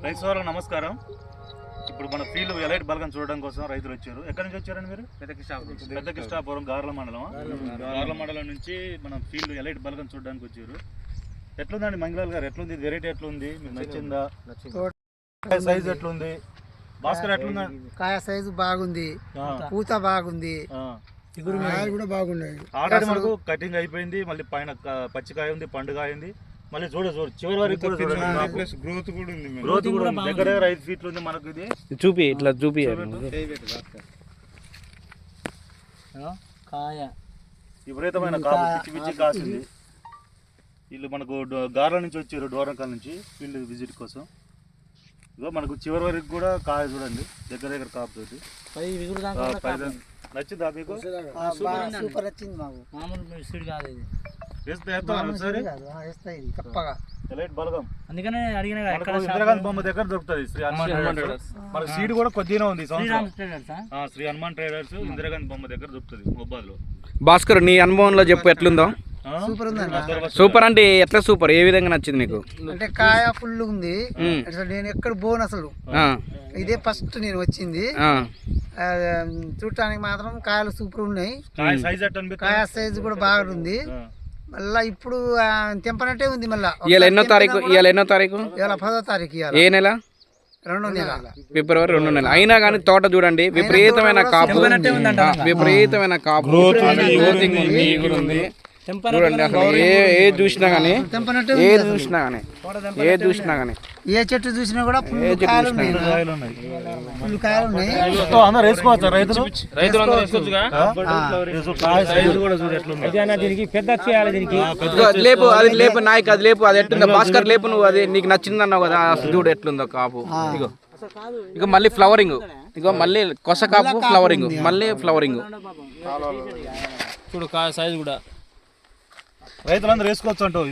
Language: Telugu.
రైతు సోదరులకు నమస్కారం. ఇప్పుడు మన ఫీల్డ్ ఎలైట్ బలగం చూడడం కోసం రైతులు వచ్చారు. ఎక్కడి నుంచి వచ్చారండి మీరు? పెద్ద కృష్ణాపురం గార్ల మండలం. గార్ల మండలం నుంచి మనం ఫీల్డ్ ఎలైట్ బలగం చూడడానికి వచ్చారు. ఎట్లుందండి మంగళాల్ గారు? ఎట్లుంది వెరైటీ? ఎట్లుంది మీకు నచ్చిందా? సైజ్ ఎట్లుంది? భాస్కర్ ఎట్లుందా? కాయ సైజు బాగుంది, పూత బాగుంది, కూడా బాగున్నాయి. ఆల్రెడీ మనకు కటింగ్ అయిపోయింది, మళ్ళీ పైన పచ్చికాయ ఉంది, పండుగాయ ఉంది, మళ్ళీ చివరి వరకు గ్రోత్ కూడా ఉంది. గ్రోత్ కూడా ఉంది. దగ్గర 5 ఫీట్లు ఉంది మనకు. ఇది చూపి ఇట్లా చూపి కాయ విపరీతమైన కాపు, పిచ్చి పిచ్చి కాసింది. వీళ్ళు మనకు గార్ల నుంచి వచ్చారు, డోరంకాల నుంచి ఫీల్డ్ విజిట్ కోసం. ఇగో మనకు చివరి వరకు కూడా కాయ చూడండి, దగ్గర కాపు తోటి. నచ్చిందా మీకు? సూపర్ వచ్చింది మాకు. మామూలు స్పీడ్ కాదు ఇది. ఇందిరాగాంధీ బొమ్మ దగ్గర దొరుకుతుంది శ్రీ హనుమాన్ ట్రేడర్స్. మన సీడ్ కూడా కొద్దిగా ఉంది. శ్రీ హనుమాన్ ట్రేడర్స్ ఇందిరాగాంధీ బొమ్మ దగ్గర దొరుకుతుంది మొబైల్ లో. భాస్కర్, నీ అనుభవంలో చెప్పు ఎట్లుందో. సూపర్ ఉంది. సూపర్ అంటే ఎట్లా సూపర్? ఏ విధంగా నచ్చింది నీకు? అంటే కాయ ఫుల్ ఉంది. నేను ఎక్కడ పోను అసలు, ఇదే ఫస్ట్ నేను వచ్చింది. చూడటానికి మాత్రం కాయలు సూపర్ ఉన్నాయి. కాయ సైజు కూడా బాగుంది. మళ్ళా ఇప్పుడు తెంపనట్టే ఉంది. మళ్ళా ఇవాళ ఎన్నో తారీఖు? ఇవాళ 10వ తారీఖు. ఏ నెల? 2వ నెల, ఫిబ్రవరి 2వ నెల. అయినా కానీ తోట చూడండి, విపరీతమైన కాపు, విపరీతమైన కాపు, గ్రోతింగ్ ఉంది. చూడండి అసలు ఏ చూసినా కానీ, ఏది చూసినా కానీ, ఏది చూసినా కానీ, ఏ చెట్టు చూసినా కూడా ఫుల్ కాయలు ఉన్నాయి. లేపు అది, లేపు నాయక్ అది, లేపు అది ఎట్లుందో భాస్కర్, లేపు నువ్వు. అది నీకు నచ్చింది అన్నావు కదా, చూడు ఎట్లుందో కాపు. ఇగో ఇక మళ్ళీ ఫ్లవరింగ్, ఇగో మళ్ళీ కొస కాపు, ఫ్లవరింగ్, మళ్ళీ ఫ్లవరింగ్. చూడు కాయ సైజు కూడా రైతులందరూ వేసుకోవచ్చు అంటావు.